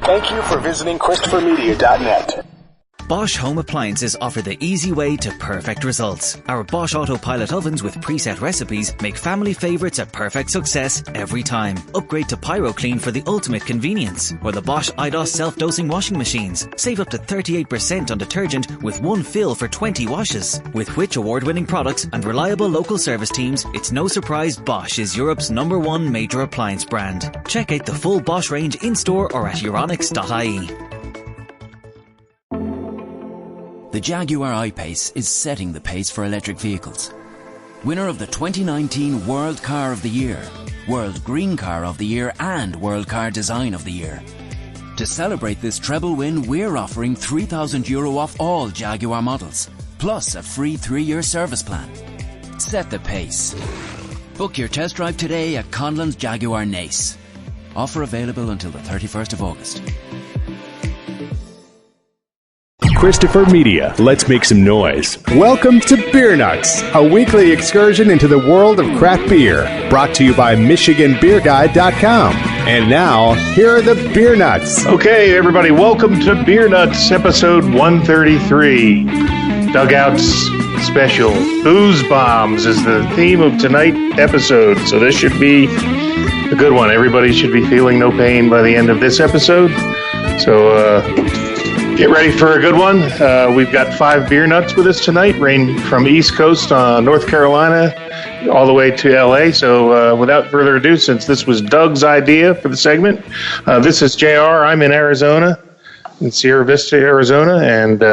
Thank you for visiting ChristopherMedia.net. Bosch Home Appliances offer the easy way to perfect results. Our Bosch Autopilot ovens with preset recipes make family favourites a perfect success every time. Upgrade to PyroClean for the ultimate convenience. Or the Bosch IDOS self-dosing washing machines. Save up to 38% on detergent with one fill for 20 washes. With Which award-winning products and reliable local service teams, it's no surprise Bosch is Europe's #1 major appliance brand. Check out the full Bosch range in-store or at euronics.ie. The Jaguar I-Pace is setting the pace for electric vehicles. Winner of the 2019 World Car of the Year, World Green Car of the Year and World Car Design of the Year. To celebrate this treble win, we're offering €3,000 off all Jaguar models, plus a free 3-year service plan. Set the pace. Book your test drive today at Conlon's Jaguar Nace. Offer available until the 31st of August. Christopher Media, let's make some noise. Welcome to Beer Nuts, a weekly excursion into the world of craft beer, brought to you by MichiganBeerGuide.com. And now, here are the Beer Nuts. Okay, everybody, welcome to Beer Nuts, episode 133. Dugouts Special. Booze Bombs is the theme of tonight's episode, so this should be a good one. Everybody should be feeling no pain by the end of this episode. So, get ready for a good one. We've got 5 beer nuts with us tonight, ranging from East Coast, North Carolina, all the way to LA. So without further ado, since this was Doug's idea for the segment, this is JR. I'm in Arizona, in Sierra Vista, Arizona, and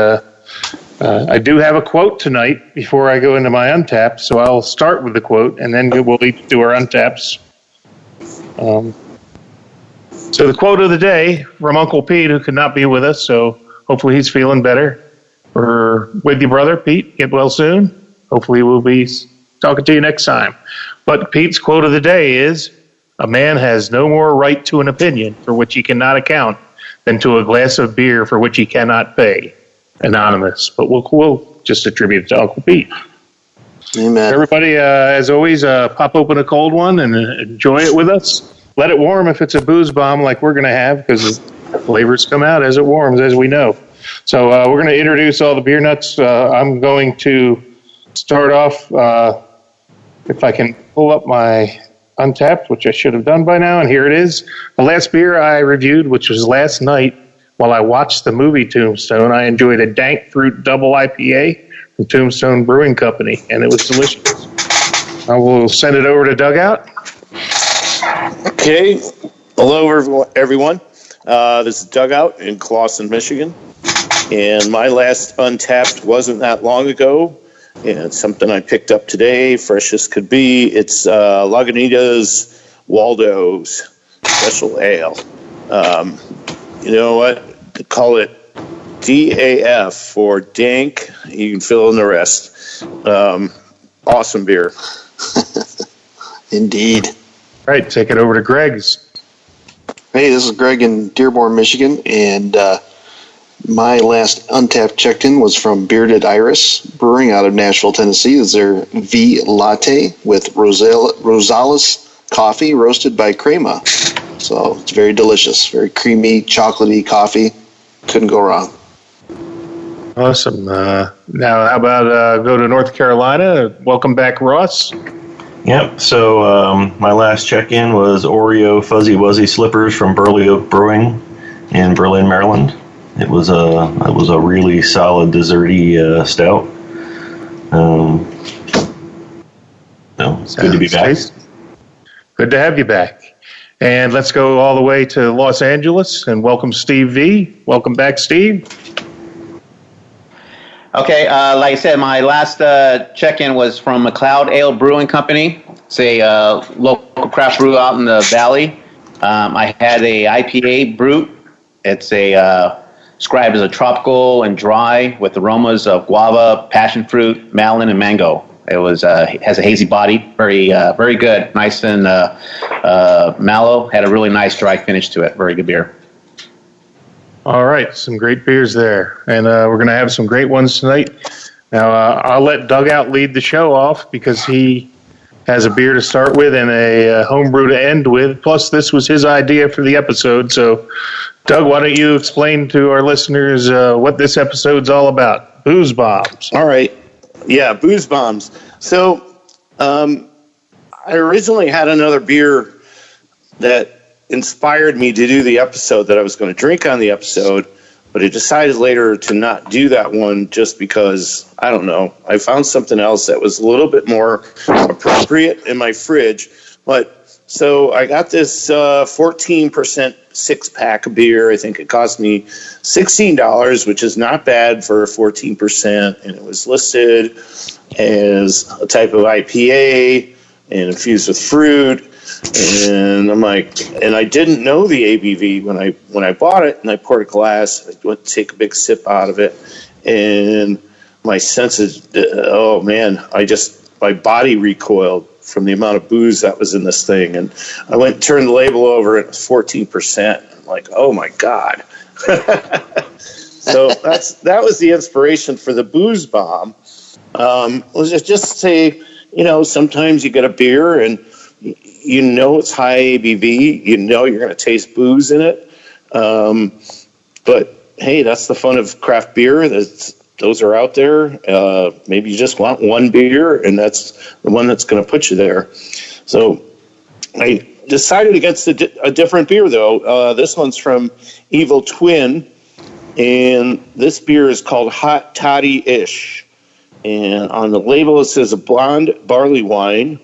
I do have a quote tonight before I go into my untaps. So I'll start with the quote, and then we'll each do our untaps. So the quote of the day from Uncle Pete, who could not be with us, so hopefully he's feeling better. We're with you, brother. Pete, get well soon. Hopefully we'll be talking to you next time. But Pete's quote of the day is, "A man has no more right to an opinion for which he cannot account than to a glass of beer for which he cannot pay." Anonymous. But we'll just attribute it to Uncle Pete. Amen. Everybody, as always, pop open a cold one and enjoy it with us. Let it warm if it's a booze bomb like we're going to have, because flavors come out as it warms, as we know. So we're going to introduce all the beer nuts. I'm going to start off, if I can pull up my Untapped, which I should have done by now, and here it is. The last beer I reviewed, which was last night while I watched the movie Tombstone, I enjoyed a Dank Fruit Double IPA from Tombstone Brewing Company, and it was delicious. I will send it over to Dugout. Okay. Hello, everyone. This is Dugout in Clawson, Michigan. And my last Untapped wasn't that long ago. And it's something I picked up today, fresh as could be. It's Lagunitas Waldo's Special Ale. You know what? They call it DAF for Dank. You can fill in the rest. Awesome beer. Indeed. All right, take it over to Greg's. Hey, this is Greg in Dearborn, Michigan, and my last Untapped checked-in was from Bearded Iris Brewing out of Nashville, Tennessee. It's their V Latte with Rosales coffee roasted by Crema. So it's very delicious, very creamy, chocolatey coffee. Couldn't go wrong. Awesome. Now, how about go to North Carolina? Welcome back, Ross. Yep. So my last check-in was Oreo Fuzzy Wuzzy Slippers from Burley Oak Brewing in Berlin, Maryland. It was a really solid desserty stout. It's good to be back. Nice. Good to have you back. And let's go all the way to Los Angeles and welcome Steve V. Welcome back, Steve. Okay, like I said, my last check-in was from McLeod Ale Brewing Company. It's a local craft brew out in the valley. I had a IPA brute. It's described as a tropical and dry with aromas of guava, passion fruit, melon, and mango. It was has a hazy body, very good, nice and mellow. Had a really nice dry finish to it. Very good beer. All right, some great beers there, and we're going to have some great ones tonight. Now, I'll let Dugout lead the show off because he has a beer to start with and a homebrew to end with. Plus, this was his idea for the episode. So, Doug, why don't you explain to our listeners what this episode's all about? Booze bombs. All right. Yeah, booze bombs. So, I originally had another beer that inspired me to do the episode that I was going to drink on the episode, but I decided later to not do that one just because, I don't know, I found something else that was a little bit more appropriate in my fridge. But so I got this 14% six-pack of beer. I think it cost me $16, which is not bad for 14%, and it was listed as a type of IPA and infused with fruit. And I'm like, and I didn't know the ABV when I bought it, and I poured a glass. I went to take a big sip out of it, and my senses, oh man, my body recoiled from the amount of booze that was in this thing. And I went and turned the label over, and it was 14%. I'm like, oh my God. So that was the inspiration for the booze bomb. Was just say, sometimes you get a beer and it's high ABV, you're going to taste booze in it. But hey, that's the fun of craft beer. Those are out there. Maybe you just want one beer, and that's the one that's going to put you there. So I decided against a different beer, though. This one's from Evil Twin, and this beer is called Hot Toddy-ish. And on the label, it says a blonde barley wine,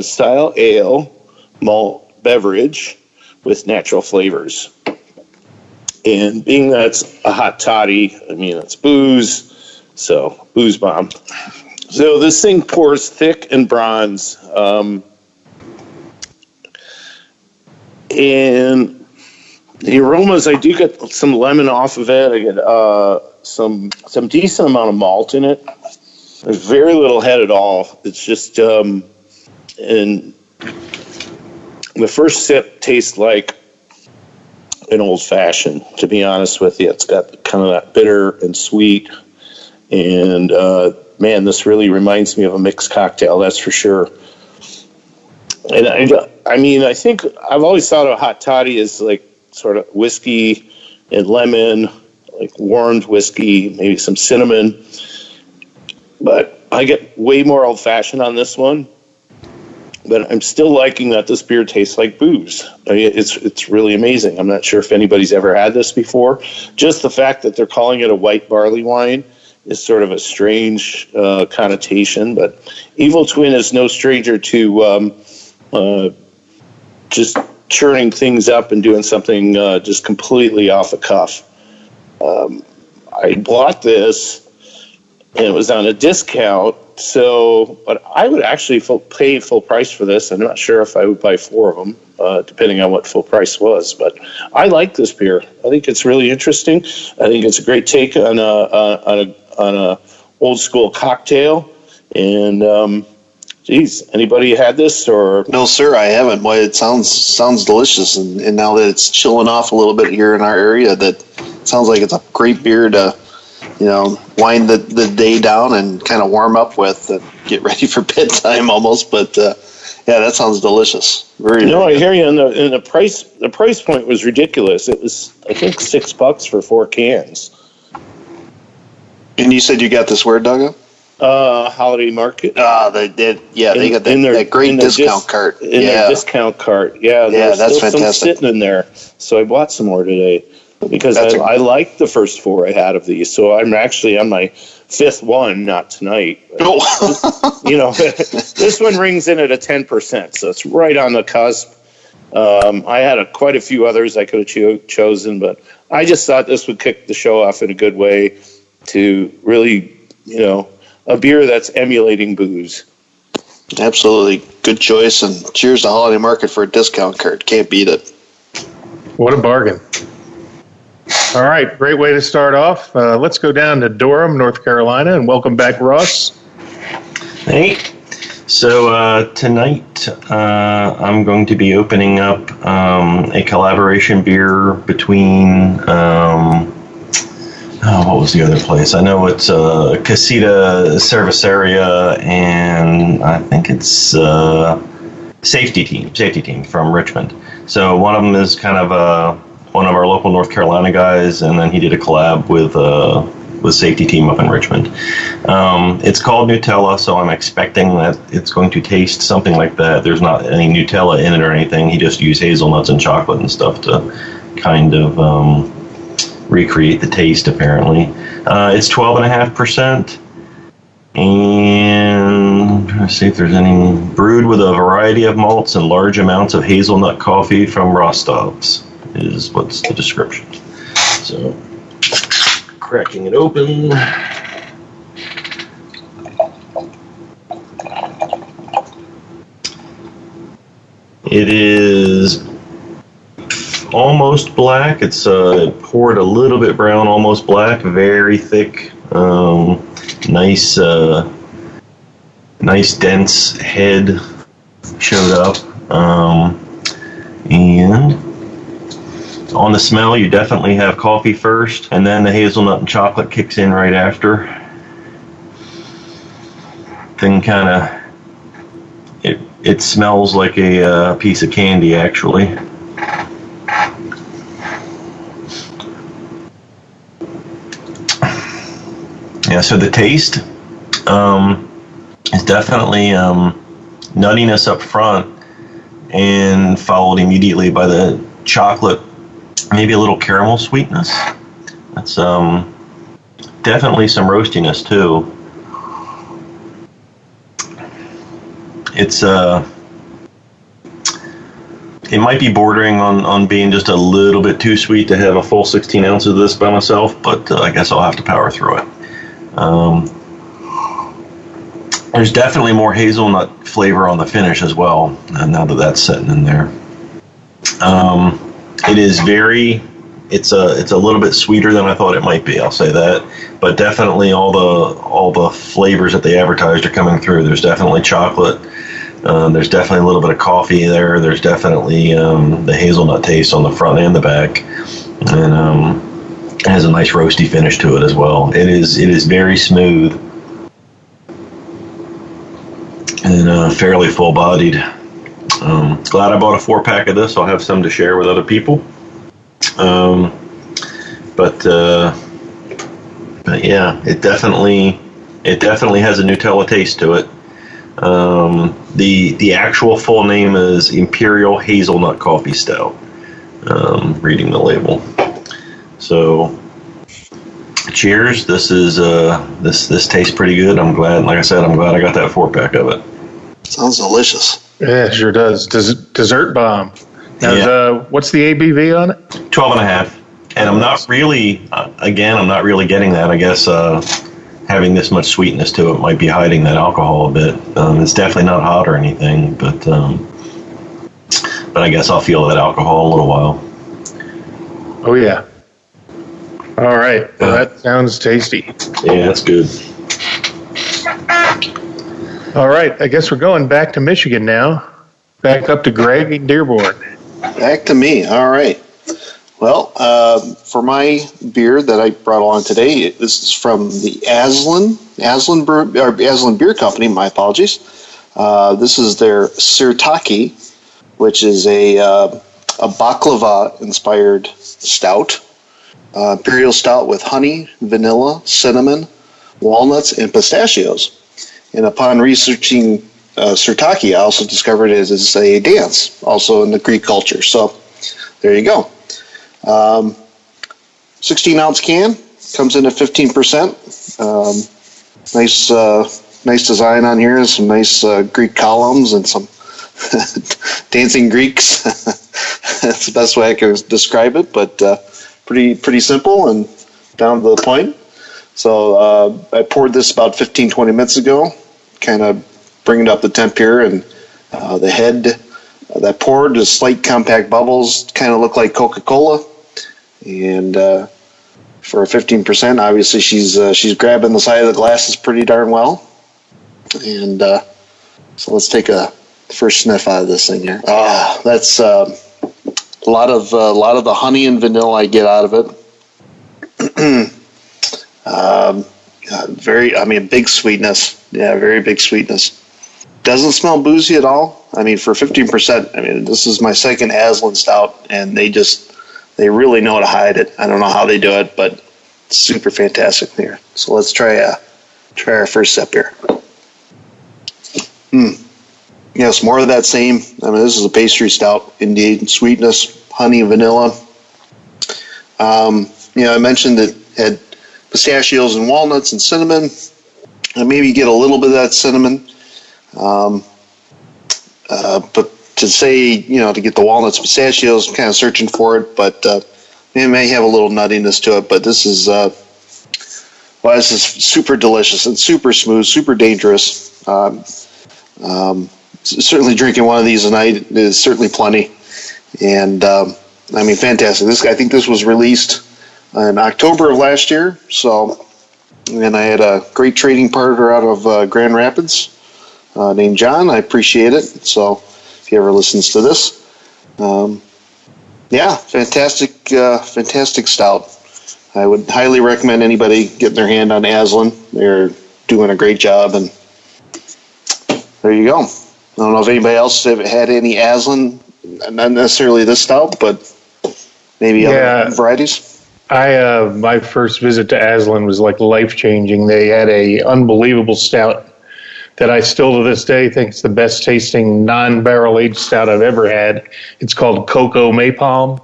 style ale, malt beverage with natural flavors. And being that it's a hot toddy, it's booze, so booze bomb. So this thing pours thick and bronze. And the aromas, I do get some lemon off of it. I get some decent amount of malt in it. There's very little head at all. It's just, and the first sip tastes like an old-fashioned, to be honest with you. It's got kind of that bitter and sweet. And, man, this really reminds me of a mixed cocktail, that's for sure. And, I think I've always thought of hot toddy as like sort of whiskey and lemon, like warmed whiskey, maybe some cinnamon. But I get way more old-fashioned on this one. But I'm still liking that this beer tastes like booze. It's really amazing. I'm not sure if anybody's ever had this before. Just the fact that they're calling it a white barley wine is sort of a strange connotation. But Evil Twin is no stranger to just churning things up and doing something just completely off the cuff. I bought this, and it was on a discount. But I would actually pay full price for this. I'm not sure if I would buy 4 of them, depending on what full price was. But I like this beer. I think it's really interesting. I think it's a great take on a old school cocktail. And anybody had this or? No, sir, I haven't. Boy, it sounds delicious. And now that it's chilling off a little bit here in our area, that sounds like it's a great beer to wind the day down and kind of warm up with and get ready for bedtime almost. But yeah, that sounds delicious. Very nice. I hear you. And the price point was ridiculous. It was, I think, $6 for 4 cans. And you said you got this where, Doug? Holiday Market. They did. Yeah, they got that great discount cart. Their discount cart. Yeah, that's still fantastic. Some sitting in there. So I bought some more today. Because I liked the first 4 I had of these, so I'm actually on my 5th one, not tonight. This one rings in at a 10%, so it's right on the cusp. I had quite a few others I could have chosen, but I just thought this would kick the show off in a good way to really, a beer that's emulating booze. Absolutely. Good choice, and cheers to Holiday Market for a discount card. Can't beat it. What a bargain. All right, great way to start off. Let's go down to Durham, North Carolina, and welcome back, Ross. Hey. So tonight I'm going to be opening up a collaboration beer between what was the other place? I know it's Casita Cerveceria, and I think it's Safety Team from Richmond. So one of them is kind of one of our local North Carolina guys, and then he did a collab with Safety Team up in Richmond. It's called Nutella, so I'm expecting that it's going to taste something like that. There's not any Nutella in it or anything. He just used hazelnuts and chocolate and stuff to kind of recreate the taste, apparently. It's 12.5%. And let's see if there's any. Brewed with a variety of malts and large amounts of hazelnut coffee from Rostov's is what's the description. So, cracking it open. It is almost black. It's poured a little bit brown, almost black, very thick. Nice dense head showed up. And on the smell, you definitely have coffee first, and then the hazelnut and chocolate kicks in right after. Thing kind of, it smells like a piece of candy, actually. Yeah, so the taste is definitely nuttiness up front, and followed immediately by the chocolate, maybe a little caramel sweetness. That's definitely some roastiness too. It's it might be bordering on being just a little bit too sweet to have a full 16 ounces of this by myself, but I guess I'll have to power through it. There's definitely more hazelnut flavor on the finish as well, now that that's sitting in there. It is it's a little bit sweeter than I thought it might be, I'll say that, but definitely all the flavors that they advertised are coming through. There's definitely chocolate, there's definitely a little bit of coffee there, there's definitely the hazelnut taste on the front and the back, and it has a nice roasty finish to it as well. It is very smooth and fairly full-bodied. Glad I bought a 4-pack of this. I'll have some to share with other people. But yeah, it definitely has a Nutella taste to it. The actual full name is Imperial Hazelnut Coffee Stout. Reading the label. So, cheers. This is this tastes pretty good. I'm glad. Like I said, I'm glad I got that 4-pack of it. Sounds delicious. Yeah, it sure does. Dessert bomb. Now, Yeah. What's the ABV on it? 12.5. And I'm not really, I'm not really getting that. I guess having this much sweetness to it might be hiding that alcohol a bit. It's definitely not hot or anything, but I guess I'll feel that alcohol in a little while. Oh, yeah. All right. Well, that sounds tasty. Yeah, that's good. All right. I guess we're going back to Michigan now. Back up to Greg in Dearborn. Back to me. All right. Well, for my beer that I brought along today, this is from the Aslan Beer Company. My apologies. This is their Sirtaki, which is a baklava-inspired stout. Imperial stout with honey, vanilla, cinnamon, walnuts, and pistachios. And upon researching Sirtaki, I also discovered it is a dance, also in the Greek culture. So there you go. 16-ounce can, comes in at 15%. Nice design on here, some nice Greek columns and some dancing Greeks. That's the best way I can describe it, but pretty simple and down to the point. So I poured this about 15-20 minutes ago, kind of bringing up the temp here, and the head that poured, the slight compact bubbles kind of look like Coca-Cola. And for a 15%, obviously she's grabbing the side of the glasses pretty darn well. And so let's take a first sniff out of this thing here. That's a lot of the honey and vanilla I get out of it. Big sweetness. Yeah, very big sweetness. Doesn't smell boozy at all. I mean, for 15%, I mean, this is my second Aslan Stout, and they really know how to hide it. I don't know how they do it, but it's super fantastic here. So let's try our first sip here. Yes, more of that same. I mean, this is a pastry stout, indeed. Sweetness, honey, vanilla. I mentioned that it had pistachios and walnuts and cinnamon. And maybe you get a little bit of that cinnamon. But to say, to get the walnuts, pistachios, I'm kind of searching for it, but it may have a little nuttiness to it. But this is super delicious and super smooth, super dangerous. Certainly drinking one of these tonight is certainly plenty. And, fantastic. I think this was released in October of last year. And I had a great trading partner out of Grand Rapids named John. I appreciate it. So if he ever listens to this, fantastic stout. I would highly recommend anybody getting their hand on Aslan. They're doing a great job, and there you go. I don't know if anybody else have had any Aslan, not necessarily this stout, but maybe other varieties. My first visit to Aslan was like life-changing. They had a unbelievable stout that I still to this day think is the best tasting non-barrel aged stout I've ever had. It's called Cocoa Maypalm.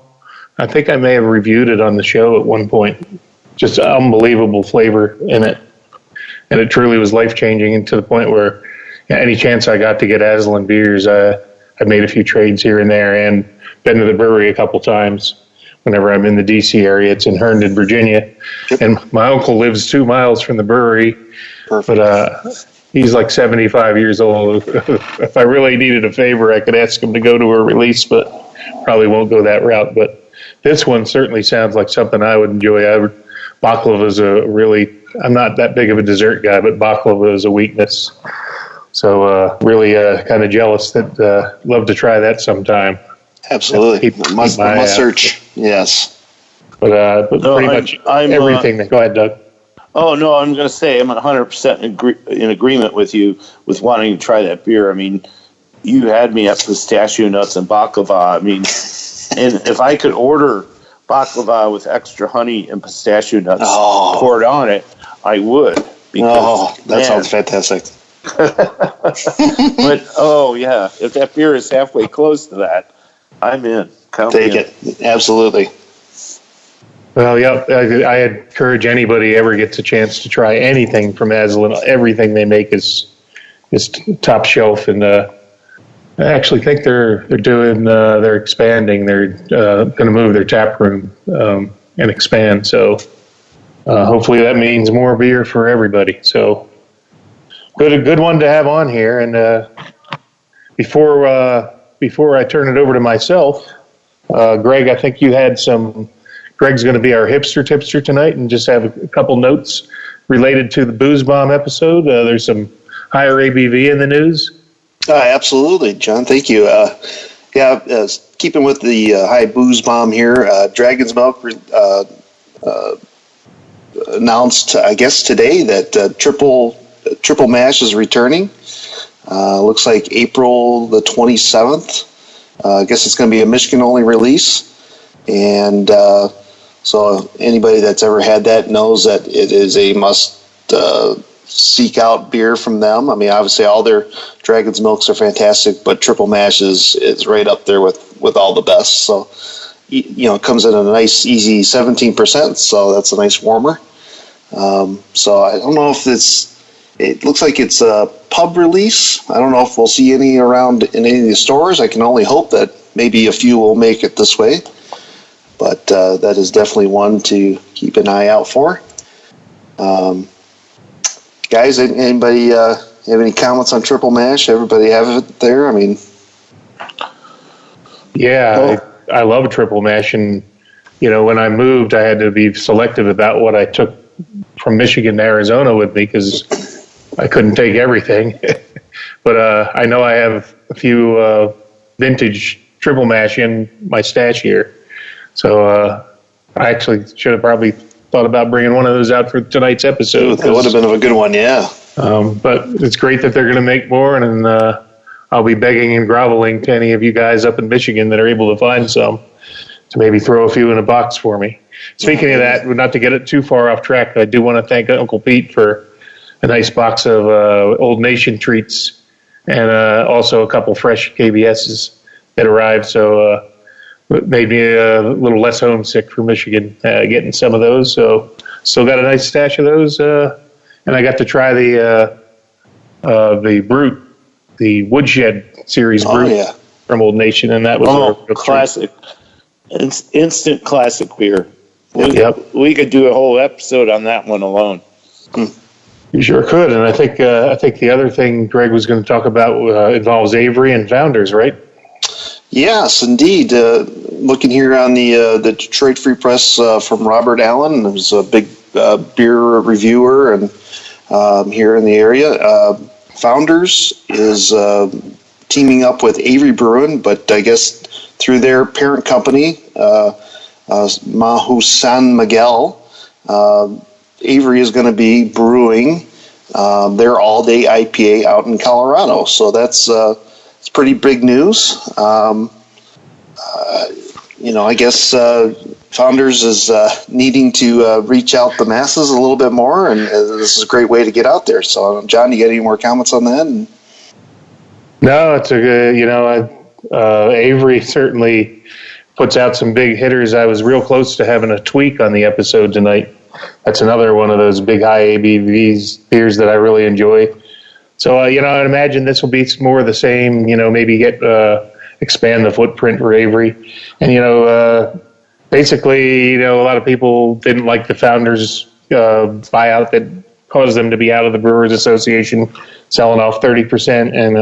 I think I may have reviewed it on the show at one point. Just unbelievable flavor in it. And it truly was life-changing, and to the point where any chance I got to get Aslan beers, I made a few trades here and there, and been to the brewery a couple times whenever I'm in the D.C. area. It's in Herndon, Virginia. Yep. And my uncle lives 2 miles from the brewery. Perfect. But he's like 75 years old. If I really needed a favor, I could ask him to go to a release, but probably won't go that route. But this one certainly sounds like something I would enjoy. Baklava is I'm not that big of a dessert guy, but baklava is a weakness. So really kind of jealous that love to try that sometime. Absolutely. Must search. Yes. But pretty much everything. Go ahead, Doug. Oh, no, I'm going to say I'm 100% in agreement with you with wanting to try that beer. I mean, you had me at pistachio nuts and baklava. I mean, and if I could order baklava with extra honey and pistachio nuts poured on it, I would. Because, that sounds fantastic. But, if that beer is halfway close to that, I'm in. Take it. Absolutely. Well, yeah, I encourage anybody ever gets a chance to try anything from Aslan. Everything they make is top shelf, and I actually think they're expanding. They're going to move their tap room and expand. So hopefully that means more beer for everybody. So good one to have on here. And before I turn it over to myself, Greg, I think you had some. Greg's going to be our hipster tipster tonight and just have a couple notes related to the Booze Bomb episode. There's some higher ABV in the news. Absolutely, John. Thank you. Keeping with the high Booze Bomb here, Dragon's Milk announced, I guess, today that Triple Mash is returning. Looks like April the 27th. I guess it's going to be a Michigan-only release. And so anybody that's ever had that knows that it is a must seek out beer from them. I mean, obviously all their Dragon's Milks are fantastic, but Triple Mash is right up there with all the best. So, it comes in a nice, easy 17%, so that's a nice warmer. So I don't know if it looks like it's a pub release. I don't know if we'll see any around in any of the stores. I can only hope that maybe a few will make it this way. But that is definitely one to keep an eye out for. Guys, anybody have any comments on Triple Mash? Everybody have it there? I mean, yeah, I love Triple Mash, and when I moved, I had to be selective about what I took from Michigan to Arizona with me because I couldn't take everything. But I know I have a few vintage Triple Mash in my stash here. So I actually should have probably thought about bringing one of those out for tonight's episode. That would have been a good one, yeah. But it's great that they're going to make more, and I'll be begging and groveling to any of you guys up in Michigan that are able to find some to maybe throw a few in a box for me. Speaking of that, not to get it too far off track, I do want to thank Uncle Pete for a nice box of Old Nation treats and also a couple fresh KBSs that arrived. So it made me a little less homesick for Michigan getting some of those. So still got a nice stash of those. And I got to try the Brute, the Woodshed series Brute from Old Nation, and that was a real classic, instant classic beer. Yep. We could do a whole episode on that one alone. You sure could, and I think the other thing Greg was going to talk about involves Avery and Founders, right? Yes, indeed. Looking here on the Detroit Free Press from Robert Allen, who's a big beer reviewer and here in the area. Founders is teaming up with Avery Brewing, but I guess through their parent company, Mahu San Miguel. Avery is going to be brewing their all-day IPA out in Colorado. So that's it's pretty big news. I guess Founders is needing to reach out the masses a little bit more, and this is a great way to get out there. So, John, you got any more comments on that? No, it's a good, Avery certainly puts out some big hitters. I was real close to having a tweak on the episode tonight. That's another one of those big high ABVs beers that I really enjoy. So, I'd imagine this will be more of the same, maybe expand the footprint for Avery. And, basically, a lot of people didn't like the Founders buyout that caused them to be out of the Brewers Association, selling off 30%. And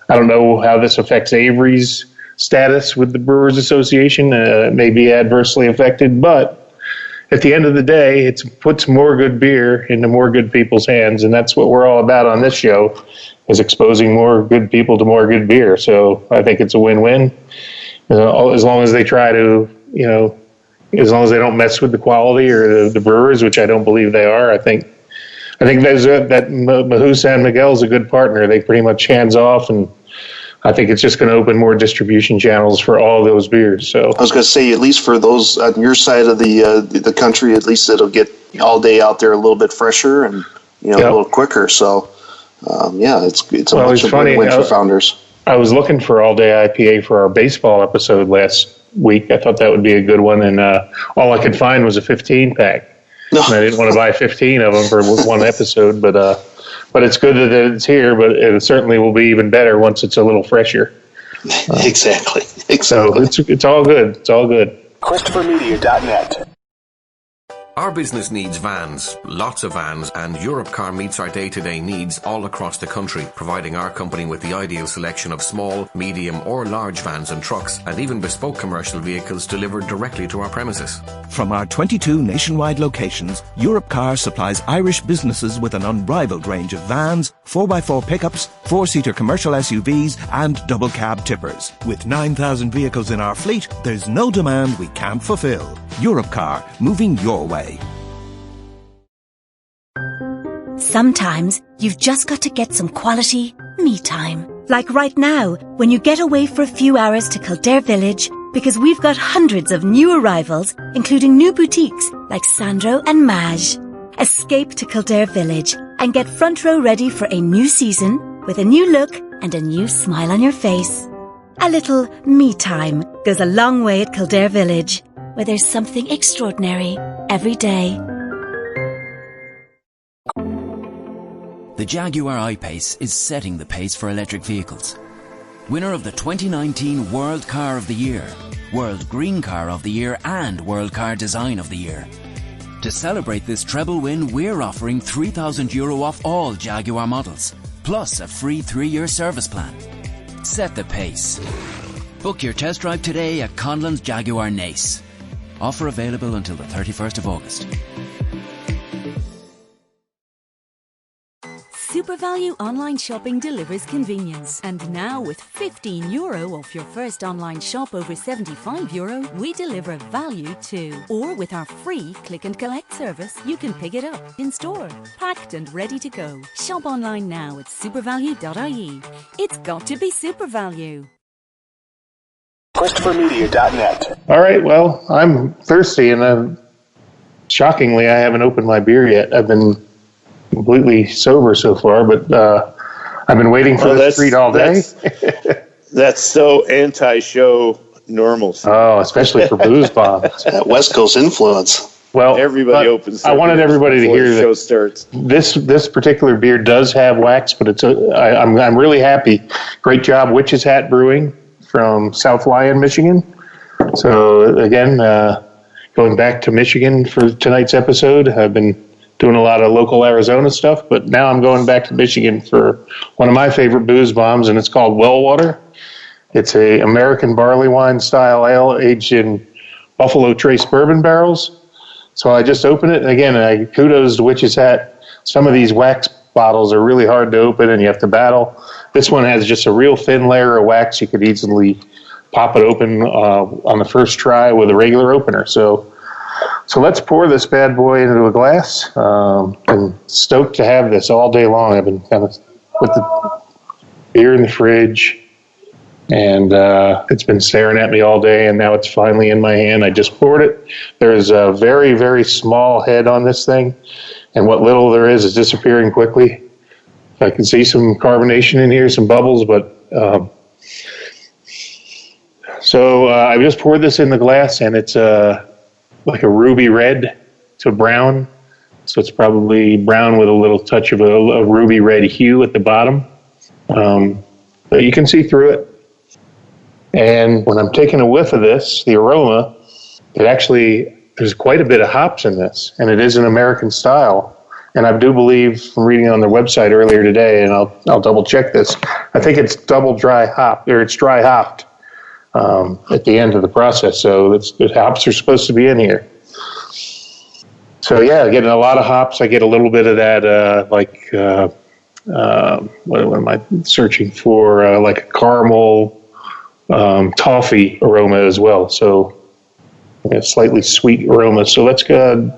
I don't know how this affects Avery's status with the Brewers Association. It may be adversely affected, but at the end of the day, it puts more good beer into more good people's hands, and that's what we're all about on this show, is exposing more good people to more good beer. So I think it's a win-win. As long as they try to, as long as they don't mess with the quality or the brewers, which I don't believe they are. I think that Mahu San Miguel is a good partner. They pretty much hands off, and I think it's just going to open more distribution channels for all those beers. So I was going to say, at least for those on your side of the country, at least it'll get all day out there a little bit fresher and a little quicker. So it's a much win for Founders. I was looking for all day IPA for our baseball episode last week. I thought that would be a good one, and all I could find was a 15-pack. No. And I didn't want to buy 15 of them for one episode, but it's good that it's here, but it certainly will be even better once it's a little fresher. Exactly. So it's all good. It's all good. ChristopherMedia.net. Our business needs vans, lots of vans, and Europcar meets our day-to-day needs all across the country, providing our company with the ideal selection of small, medium or large vans and trucks, and even bespoke commercial vehicles delivered directly to our premises. From our 22 nationwide locations, Europcar supplies Irish businesses with an unrivaled range of vans, 4x4 pickups, 4-seater commercial SUVs and double cab tippers. With 9,000 vehicles in our fleet, there's no demand we can't fulfill. Europcar, moving your way. Sometimes you've just got to get some quality me time. Like right now, when you get away for a few hours to Kildare Village, because we've got hundreds of new arrivals, including new boutiques like Sandro and Maj. Escape to Kildare Village and get front row ready for a new season with a new look and a new smile on your face. A little me time goes a long way at Kildare Village, where there's something extraordinary every day. The Jaguar I-Pace is setting the pace for electric vehicles. Winner of the 2019 World Car of the Year, World Green Car of the Year and World Car Design of the Year. To celebrate this treble win, we're offering €3,000 off all Jaguar models, plus a free 3-year service plan. Set the pace. Book your test drive today at Conlon's Jaguar Nace. Offer available until the 31st of August. SuperValue online shopping delivers convenience. And now with €15 off your first online shop over €75, we deliver value too. Or with our free click and collect service, you can pick it up in store, packed and ready to go. Shop online now at supervalue.ie. It's got to be SuperValue. ChristopherMedia.net. All right, well, I'm thirsty, and shockingly, I haven't opened my beer yet. I've been completely sober so far, but I've been waiting for this treat all day. That's so anti-show normal. Oh, especially for Booze Bombs. That West Coast influence. Well, everybody opens. I wanted everybody to hear the show starts. This particular beer does have wax, but I'm really happy. Great job, Witch's Hat Brewing from South Lyon, Michigan. So again, going back to Michigan for tonight's episode, I've been doing a lot of local Arizona stuff, but now I'm going back to Michigan for one of my favorite booze bombs, and it's called Wellwater. It's a American barley wine style ale aged in Buffalo Trace bourbon barrels. So I just opened it, and again, kudos to Witch's Hat. Some of these wax bottles are really hard to open, and you have to battle. This one has just a real thin layer of wax. You could easily pop it open on the first try with a regular opener. So let's pour this bad boy into a glass. I'm stoked to have this all day long. I've been kind of put the beer in the fridge, and it's been staring at me all day, and now it's finally in my hand. I just poured it. There's a very, very small head on this thing, and what little there is disappearing quickly. I can see some carbonation in here, some bubbles, but so I just poured this in the glass, and it's like a ruby red to brown. So it's probably brown with a little touch of a ruby red hue at the bottom. But you can see through it. And when I'm taking a whiff of this, the aroma, there's quite a bit of hops in this, and it is an American style. And I do believe, from reading on their website earlier today, and I'll double check this, I think it's double dry hop, or it's dry hopped at the end of the process. So the hops are supposed to be in here. So yeah, getting a lot of hops. I get a little bit of that, what am I searching for? Like a caramel toffee aroma as well. So a slightly sweet aroma. So let's go. I'm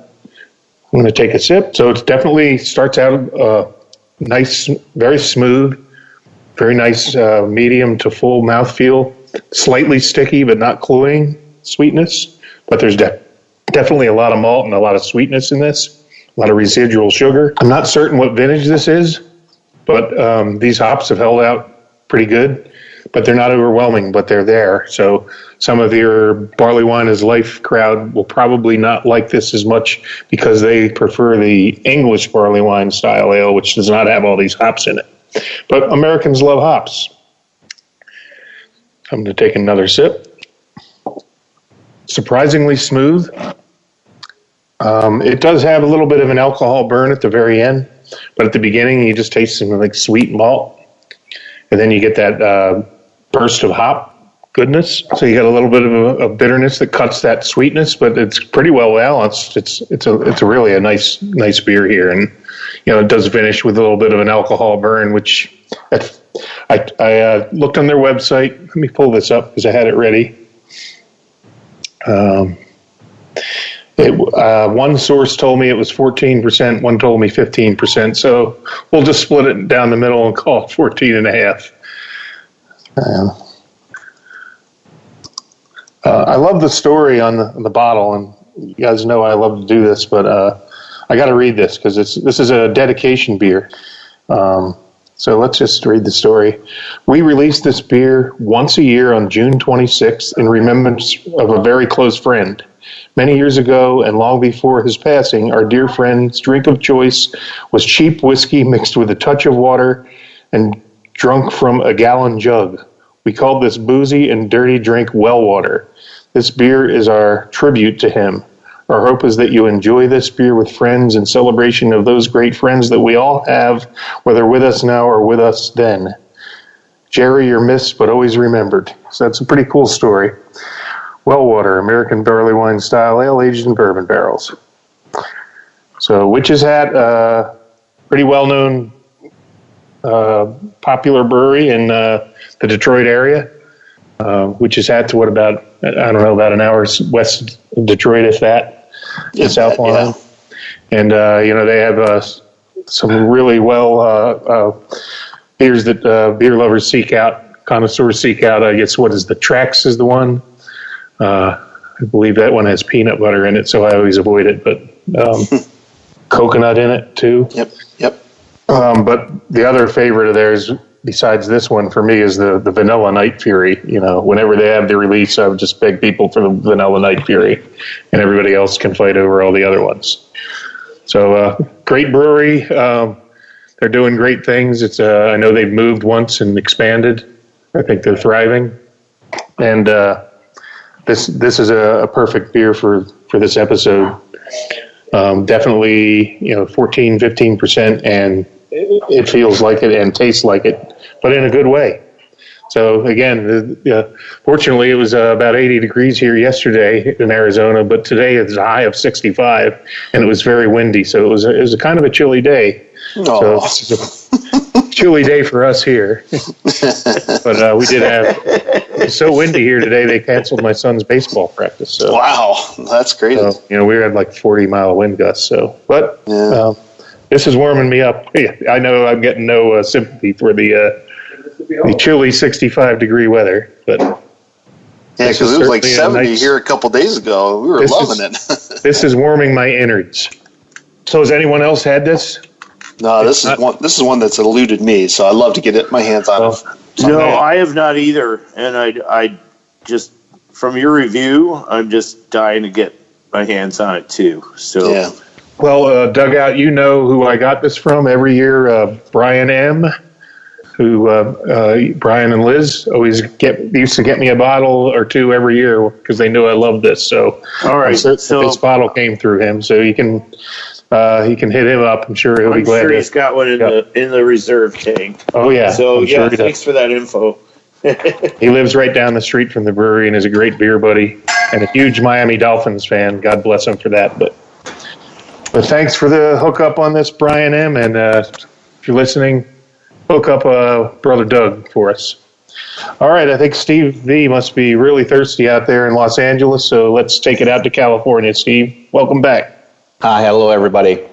going to take a sip. So it definitely starts out nice, very smooth, very nice medium to full mouthfeel. Slightly sticky, but not cloying sweetness. But there's definitely a lot of malt and a lot of sweetness in this. A lot of residual sugar. I'm not certain what vintage this is, but these hops have held out pretty good. But they're not overwhelming, but they're there. So some of your Barley Wine is Life crowd will probably not like this as much because they prefer the English barley wine style ale, which does not have all these hops in it. But Americans love hops. I'm going to take another sip. Surprisingly smooth. It does have a little bit of an alcohol burn at the very end, but at the beginning you just taste some like sweet malt, and then you get that burst of hop goodness. So you got a little bit of a bitterness that cuts that sweetness, but it's pretty well balanced. It's a really nice beer here, and it does finish with a little bit of an alcohol burn, which I looked on their website. Let me pull this up because I had it ready. One source told me it was 14%. One told me 15%. So we'll just split it down the middle and call it 14.5. I love the story on the bottle, and you guys know I love to do this, but I got to read this because this is a dedication beer. So let's just read the story. We release this beer once a year on June 26th in remembrance of a very close friend. Many years ago, and long before his passing, our dear friend's drink of choice was cheap whiskey mixed with a touch of water and drunk from a gallon jug. We called this boozy and dirty drink Wellwater. This beer is our tribute to him. Our hope is that you enjoy this beer with friends in celebration of those great friends that we all have, whether with us now or with us then. Jerry, you're missed, but always remembered. So that's a pretty cool story. Wellwater, American barley wine style ale aged in bourbon barrels. So Witch's Hat, pretty well-known popular brewery in the Detroit area, which is at about an hour west of Detroit, if that, in South Lawn. And they have some really well beers that beer lovers seek out, connoisseurs seek out. I guess the Trex is the one. I believe that one has peanut butter in it, so I always avoid it. But coconut in it too. Yep. But the other favorite of theirs, besides this one for me, is the Vanilla Night Fury. Whenever they have the release, I would just beg people for the Vanilla Night Fury, and everybody else can fight over all the other ones. So great brewery. They're doing great things. It's I know they've moved once and expanded. I think they're thriving, and this is a perfect beer for this episode. Definitely 14-15%, and it feels like it and tastes like it, but in a good way. So again, fortunately, it was about 80 degrees here yesterday in Arizona, but today it's a high of 65, and it was very windy. So it was a kind of a chilly day. So this is a chilly day for us here. But we did it's so windy here today, they canceled my son's baseball practice. So, wow, that's great. So, we had like 40-mile wind gusts. So, but this is warming me up. I know I'm getting no sympathy for the chilly 65-degree weather, but because it was like 70 here a couple days ago. We were loving it. This is warming my innards. So has anyone else had this? No, this is one that's eluded me, so I'd love to get my hands on it. No, I have not either, and I just, from your review, I'm just dying to get my hands on it too. So, yeah. Well, Dugout, who I got this from every year, Brian M., who Brian and Liz always used to get me a bottle or two every year because they knew I loved this. So, all right, so this bottle came through him, so you can hit him up. I'm sure he'll be glad. I'm sure he's got one in the reserve tank. Oh yeah. So thanks for that info. He lives right down the street from the brewery and is a great beer buddy and a huge Miami Dolphins fan. God bless him for that. But thanks for the hookup on this, Brian M. And if you're listening, hook up Brother Doug for us. All right, I think Steve V must be really thirsty out there in Los Angeles, so let's take it out to California. Steve, welcome back. Hi, hello everybody.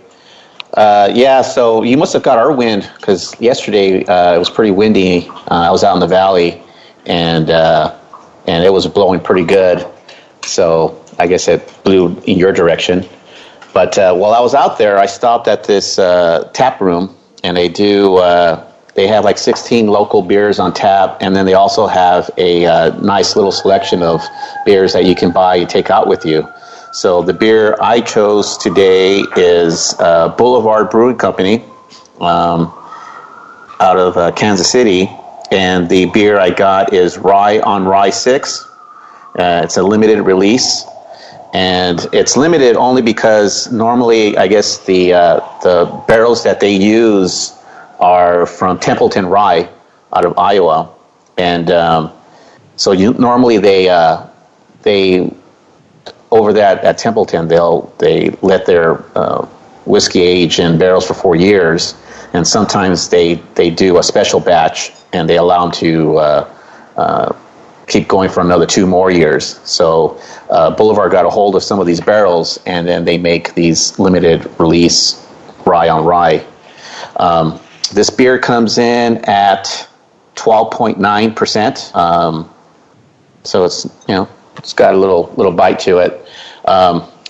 So you must have got our wind because yesterday it was pretty windy. I was out in the valley, and it was blowing pretty good. So I guess it blew in your direction. But while I was out there, I stopped at this tap room, and they have like 16 local beers on tap, and then they also have a nice little selection of beers that you can buy and take out with you. So the beer I chose today is Boulevard Brewing Company out of Kansas City, and the beer I got is Rye on Rye 6. It's a limited release, and it's limited only because normally I guess the barrels that they use are from Templeton Rye out of Iowa, and so normally they over that at Templeton they let their whiskey age in barrels for 4 years, and sometimes they do a special batch and they allow them to keep going for another 2 more years. So Boulevard got a hold of some of these barrels, and then they make these limited release Rye on Rye. This beer comes in at 12.9%. So it's got a little bite to it.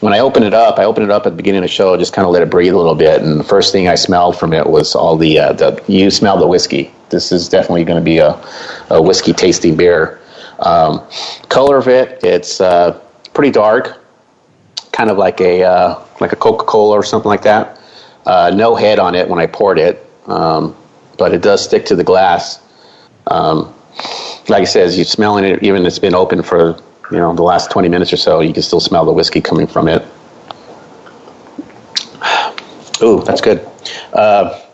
When I opened it up at the beginning of the show, just kind of let it breathe a little bit. And the first thing I smelled from it was all you smell the whiskey. This is definitely going to be a whiskey tasting beer. Color of it, it's pretty dark, kind of like a Coca-Cola or something like that. No head on it when I poured it. But it does stick to the glass. Like I said, as you're smelling it, even if it's been open for the last 20 minutes or so, you can still smell the whiskey coming from it. Ooh, that's good.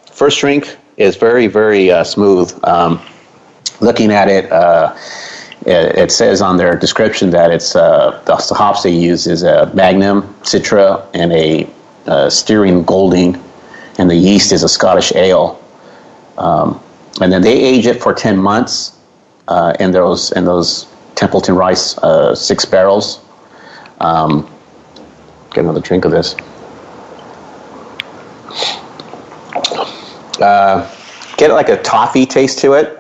First drink is very, very smooth. Looking at it, it says on their description that it's the hops they use is a Magnum, Citra, and a Steering Golding, and the yeast is a Scottish ale. And then they age it for 10 months in those Templeton Rice 6 barrels. Get another drink of this. Get like a toffee taste to it,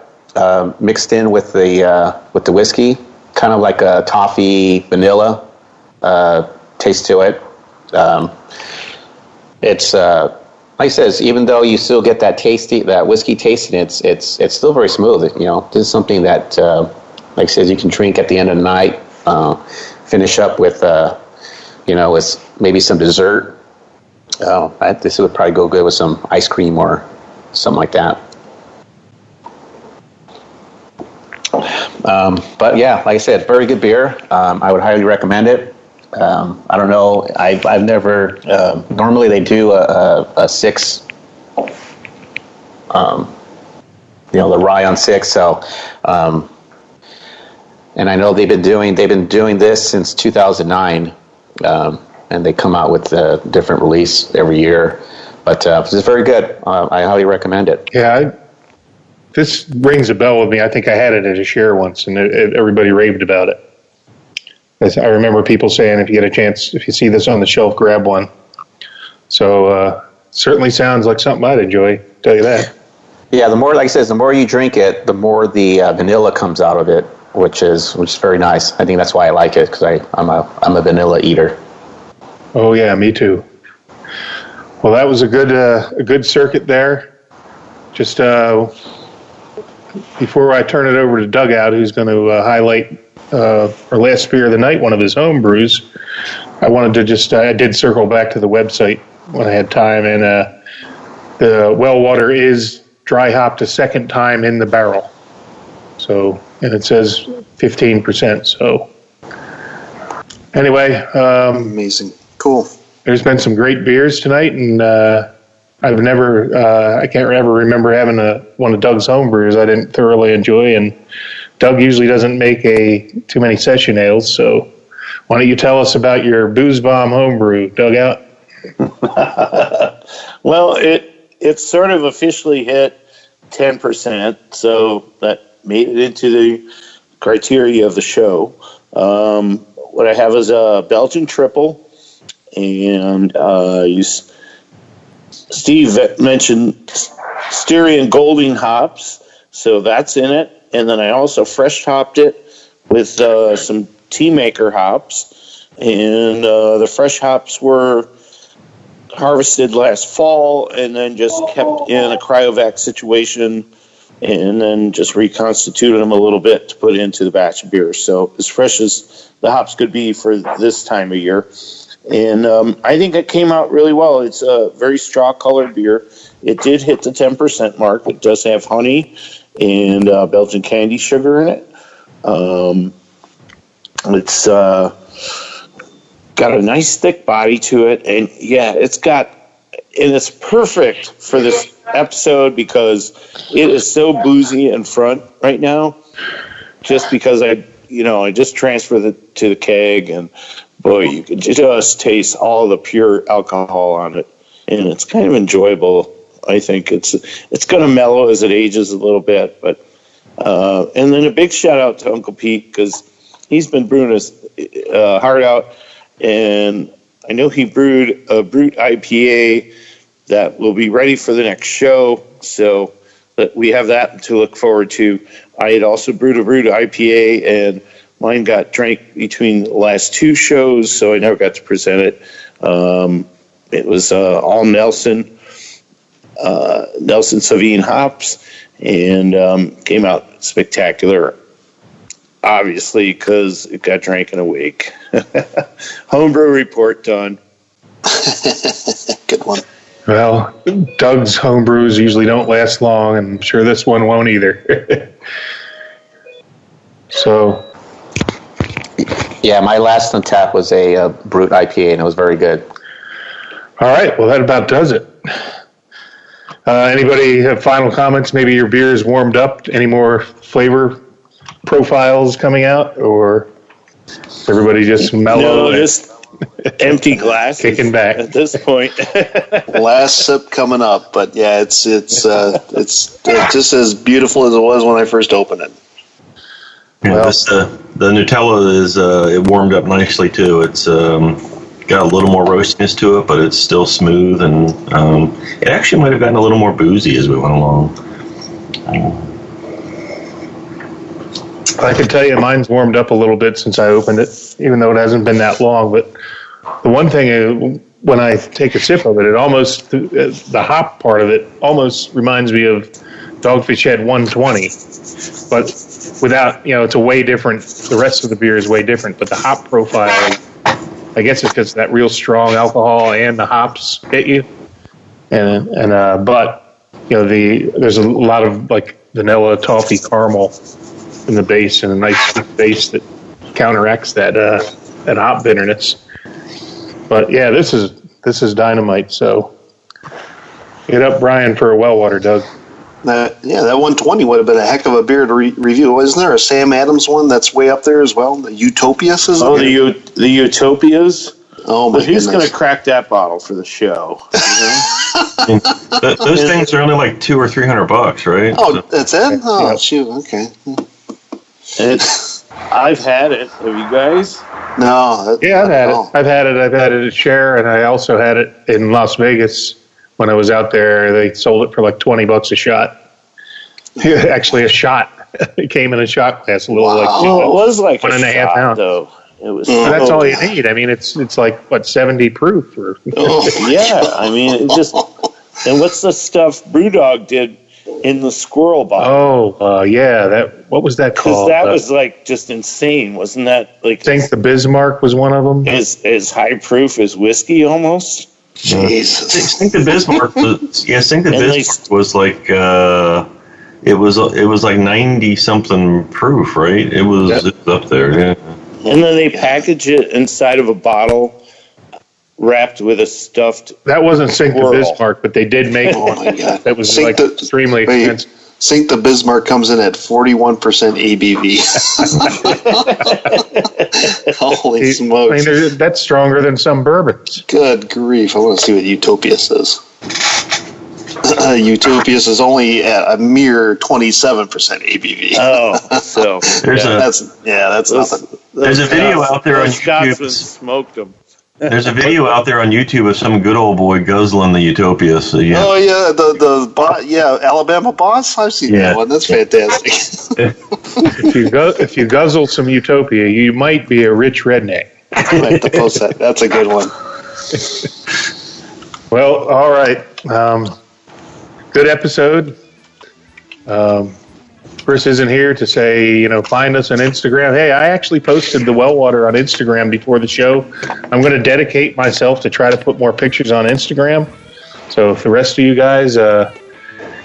mixed in with the whiskey, kind of like a toffee vanilla taste to it. It's like I says, even though you still get that whiskey taste, and it's still very smooth. You know, this is something that, like I says, you can drink at the end of the night, finish up with, with maybe some dessert. This would probably go good with some ice cream or something like that. But yeah, like I said, very good beer. I would highly recommend it. I don't know. I've never. Normally they do a 6. The rye on 6. So, and I know they've been doing this since 2009, and they come out with a different release every year. But it's very good. I highly recommend it. Yeah, this rings a bell with me. I think I had it at a share once, and everybody raved about it. I remember people saying, if you get a chance, if you see this on the shelf, grab one. So certainly sounds like something I'd enjoy, tell you that. Yeah, the more you drink it, the more the vanilla comes out of it, which is very nice. I think that's why I like it, because I'm a vanilla eater. Oh yeah, me too. Well, that was a good circuit there. Just before I turn it over to Dugout, who's going to highlight our last beer of the night, one of his home brews, I wanted to I did circle back to the website when I had time, and the well water is dry hopped a second time in the barrel. So, and it says 15%. So, anyway, amazing, cool. There's been some great beers tonight, and I can't ever remember having one of Doug's home brews I didn't thoroughly enjoy, and Doug usually doesn't make too many session ales, so why don't you tell us about your Booze Bomb homebrew, Dugout? Well, it's sort of officially hit 10%, so that made it into the criteria of the show. What I have is a Belgian triple, and Steve mentioned Styrian Golding hops, so that's in it. And then I also fresh hopped it with some Tea Maker hops. And the fresh hops were harvested last fall and then just kept in a cryovac situation and then just reconstituted them a little bit to put into the batch of beer. So as fresh as the hops could be for this time of year. And I think it came out really well. It's a very straw-colored beer. It did hit the 10% mark. It does have honey and Belgian candy sugar in it. It's got a nice thick body to it, and yeah, it's perfect for this episode because it is so boozy in front right now. Just because I just transferred it to the keg, and boy, you can just taste all the pure alcohol on it, and it's kind of enjoyable. I think it's going to mellow as it ages a little bit, but and then a big shout out to Uncle Pete because he's been brewing his heart out, and I know he brewed a Brut IPA that will be ready for the next show, so that we have that to look forward to. I had also brewed a Brut IPA, and mine got drank between the last 2 shows, so I never got to present it. It was all Nelson Sauvignon hops, and came out spectacular, obviously, because it got drank in a week. Homebrew report done. Good one. Well, Doug's homebrews usually don't last long, and I'm sure this one won't either. So, yeah, my last on tap was a Brut IPA, and it was very good. All right, well, that about does it. Anybody have final comments? Maybe your beer is warmed up. Any more flavor profiles coming out, or everybody just mellow? No, empty glass. Kicking back at this point. Last sip coming up, but yeah, it's just as beautiful as it was when I first opened it. Yeah, Well- the Nutella is it warmed up nicely too. It's got a little more roastiness to it, but it's still smooth, and it actually might have gotten a little more boozy as we went along. I can tell you mine's warmed up a little bit since I opened it, even though it hasn't been that long. But the one thing, when I take a sip of it, it almost, the hop part of it almost reminds me of Dogfish Head 120. But without, it's a way different, the rest of the beer is way different. But the hop profile, I guess it's because that real strong alcohol and the hops hit you. But, there's a lot of like vanilla, toffee, caramel in the base, and a nice base that counteracts that hop bitterness. But yeah, this is dynamite. So get up, Brian, for a well water, Doug. That 120 would have been a heck of a beer to review. Isn't there a Sam Adams one that's way up there as well? The Utopias is Oh, the Utopias. Oh my But who's goodness! going to crack that bottle for the show? Those things are only like $200 or $300, right? Oh, that's it. Oh, Yeah. shoot. Okay. I've had it. Have you guys? No. Yeah, I've had it. I've had it at Share, and I also had it in Las Vegas when I was out there. They sold it for like $20 a shot. Actually, a shot. It came in a shot glass, a little Wow. It was like 1.5 shot, pounds. though. It was. That's all you need. I mean, it's like what, 70 proof or Yeah, I mean, it just. And what's the stuff Brewdog did in the squirrel bottle? Oh, yeah. What was that Because called? that was like just insane, wasn't that? Like, I think the Bismarck was one of them. as high proof as whiskey almost. Jesus. I think the Bismarck was, Bismarck was like it was like 90 something proof, right? It was up there, yeah. And then they package it inside of a bottle wrapped with a stuffed. That wasn't Sink the squirrel. Bismarck, but they did make Oh my God. that was Sink like extremely expensive. Sink the Bismarck comes in at 41% ABV. Holy I smokes. mean, that's stronger than some bourbons. Good grief. I want to see what Utopias is. Utopias is only at a mere 27% ABV. Oh, so that's nothing. There's a video out there on Scotsman YouTube. smoked them. There's a video out there on YouTube of some good old boy guzzling the Utopia. So yeah. Oh yeah, Alabama Boss. I've seen that one. That's fantastic. If you guzzle some Utopia, you might be a rich redneck. I have to post that. That's a good one. Well, all right. Good episode. Chris isn't here to say, find us on Instagram. Hey, I actually posted the well water on Instagram before the show. I'm going to dedicate myself to try to put more pictures on Instagram. So if the rest of you guys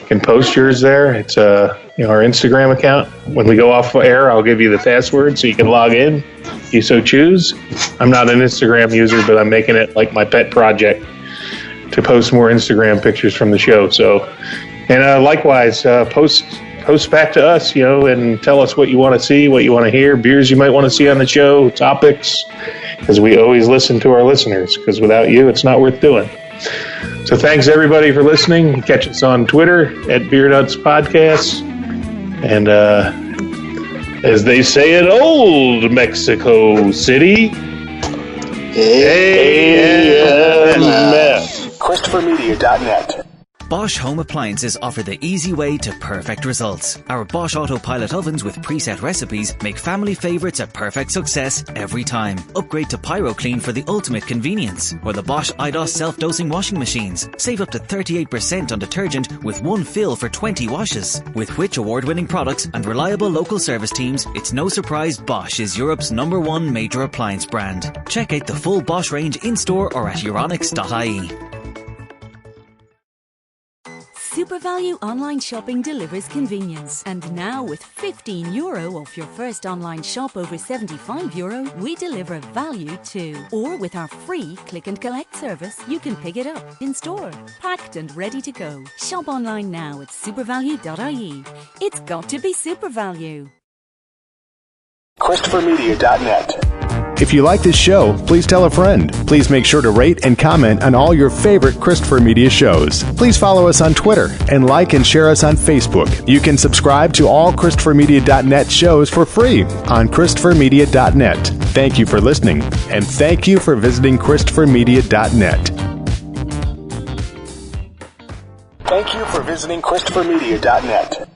can post yours there, it's our Instagram account. When we go off air, I'll give you the password so you can log in if you so choose. I'm not an Instagram user, but I'm making it like my pet project to post more Instagram pictures from the show. So, and likewise, post back to us, and tell us what you want to see, what you want to hear, beers you might want to see on the show, topics, because we always listen to our listeners, because without you, it's not worth doing. So thanks, everybody, for listening. Catch us on Twitter at Beer Nuts Podcast. And as they say in old Mexico City, AMS. ChristopherMedia.net. Bosch Home Appliances offer the easy way to perfect results. Our Bosch Autopilot ovens with preset recipes make family favourites a perfect success every time. Upgrade to PyroClean for the ultimate convenience. Or the Bosch IDOS self-dosing washing machines. Save up to 38% on detergent with one fill for 20 washes. With Which award-winning products and reliable local service teams, it's no surprise Bosch is Europe's #1 major appliance brand. Check out the full Bosch range in-store or at euronics.ie. SuperValue online shopping delivers convenience. And now with €15 off your first online shop over €75, we deliver value too. Or with our free click and collect service, you can pick it up in store, packed and ready to go. Shop online now at supervalue.ie. It's got to be SuperValue. ChristopherMedia.net. If you like this show, please tell a friend. Please make sure to rate and comment on all your favorite Christopher Media shows. Please follow us on Twitter and like and share us on Facebook. You can subscribe to all ChristopherMedia.net shows for free on ChristopherMedia.net. Thank you for listening, and thank you for visiting ChristopherMedia.net. Thank you for visiting ChristopherMedia.net.